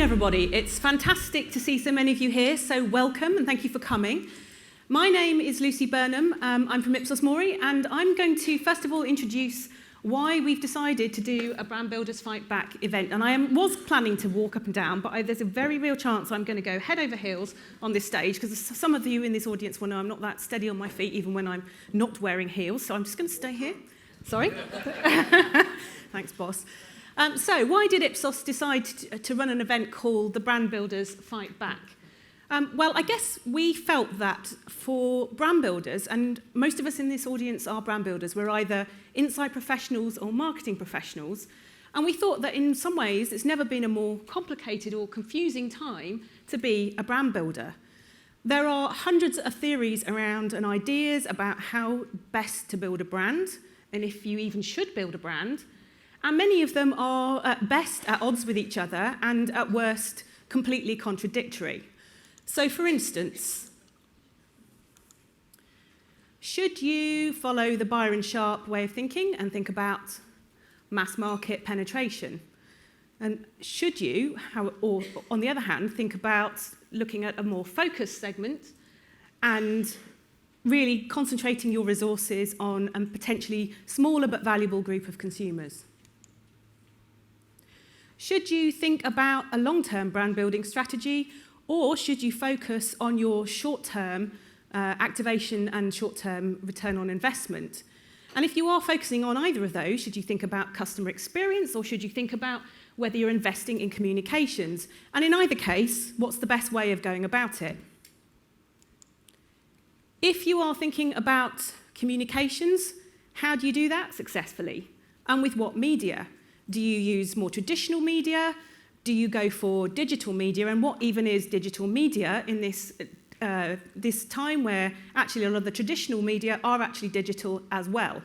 everybody. It's fantastic to see so many of you here, so welcome and thank you for coming. My name is Lucy Burnham. I'm from Ipsos MORI, and I'm going to first of all introduce why we've decided to do a Brand Builders Fight Back event. And I was planning to walk up and down, but there's a very real chance I'm going to go head over heels on this stage, because some of you in this audience will know I'm not that steady on my feet even when I'm not wearing heels, so I'm just going to stay here. Sorry. Thanks, boss. So why did Ipsos decide to run an event called the Brand Builders Fight Back? Well, I guess we felt that for brand builders, and most of us in this audience are brand builders, we're either inside professionals or marketing professionals, and we thought that in some ways it's never been a more complicated or confusing time to be a brand builder. There are hundreds of theories around and ideas about how best to build a brand, and if you even should build a brand, and many of them are at best at odds with each other and at worst completely contradictory. So, for instance, should you follow the Byron Sharp way of thinking and think about mass market penetration? And should you, or on the other hand, think about looking at a more focused segment and really concentrating your resources on a potentially smaller but valuable group of consumers? Should you think about a long-term brand building strategy, or should you focus on your short-term activation and short-term return on investment? And if you are focusing on either of those, should you think about customer experience, or should you think about whether you're investing in communications? And in either case, what's the best way of going about it? If you are thinking about communications, how do you do that successfully? And with what media? Do you use more traditional media? Do you go for digital media? And what even is digital media in this time where actually a lot of the traditional media are actually digital as well?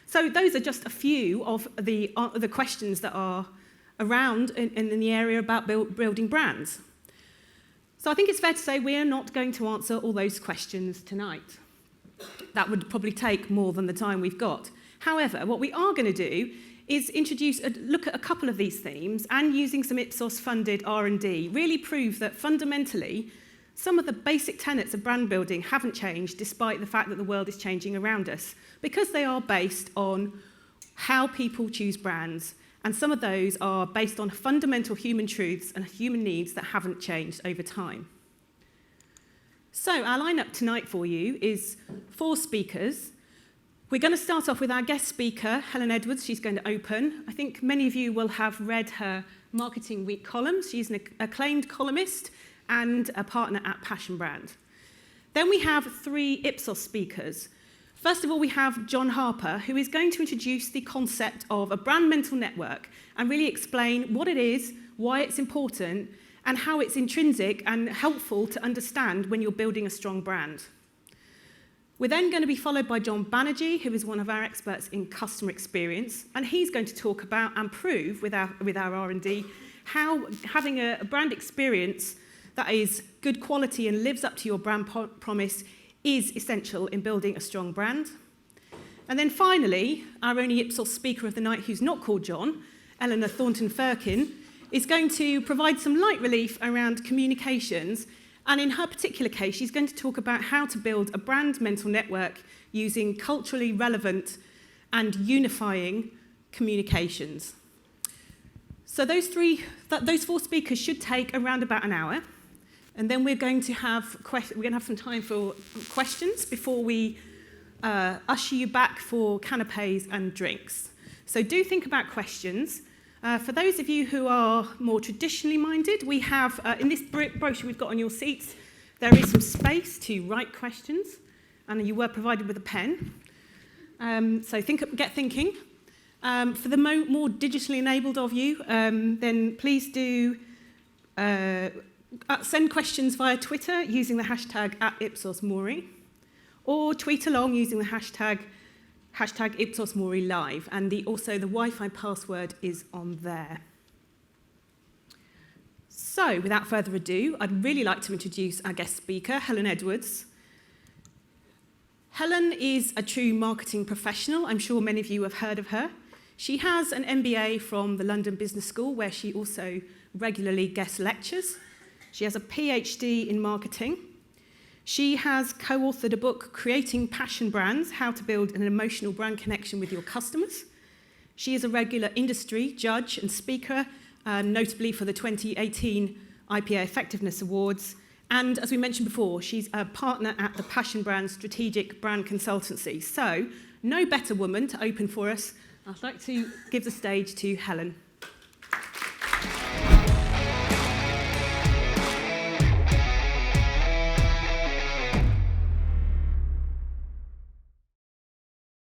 So those are just a few of the questions that are around in the area about building brands. So I think it's fair to say we're not going to answer all those questions tonight. That would probably take more than the time we've got. However, what we are going to do is look at a couple of these themes, and using some Ipsos-funded R&D, really prove that fundamentally some of the basic tenets of brand building haven't changed despite the fact that the world is changing around us, because they are based on how people choose brands, and some of those are based on fundamental human truths and human needs that haven't changed over time. So our lineup tonight for you is 4 speakers. We're going to start off with our guest speaker, Helen Edwards. She's going to open. I think many of you will have read her Marketing Week columns. She's an acclaimed columnist and a partner at Passion Brand. Then we have 3 Ipsos speakers. First of all, we have John Harper, who is going to introduce the concept of a brand mental network and really explain what it is, why it's important, and how it's intrinsic and helpful to understand when you're building a strong brand. We're then going to be followed by John Banerjee, who is one of our experts in customer experience, and he's going to talk about and prove with our R&D how having a brand experience that is good quality and lives up to your brand promise is essential in building a strong brand. And then finally, our only Ipsos speaker of the night who's not called John, Eleanor Thornton-Firkin, is going to provide some light relief around communications. And in her particular case, she's going to talk about how to build a brand mental network using culturally relevant and unifying communications. So those 4 speakers should take around about an hour. And then we're going to have some time for questions before we usher you back for canapes and drinks. So do think about questions. For those of you who are more traditionally minded, we have, in this brochure we've got on your seats, there is some space to write questions, and you were provided with a pen. So get thinking. For the more digitally enabled of you, then please do send questions via Twitter using the hashtag @IpsosMORI, or tweet along using the hashtag #IpsosMORILive, and also the Wi-Fi password is on there. So, without further ado, I'd really like to introduce our guest speaker, Helen Edwards. Helen is a true marketing professional. I'm sure many of you have heard of her. She has an MBA from the London Business School, where she also regularly guest lectures. She has a PhD in marketing. She has co-authored a book, Creating Passion Brands, How to Build an Emotional Brand Connection with Your Customers. She is a regular industry judge and speaker, notably for the 2018 IPA Effectiveness Awards. And as we mentioned before, she's a partner at the Passion Brand Strategic Brand Consultancy. So, no better woman to open for us. I'd like to give the stage to Helen.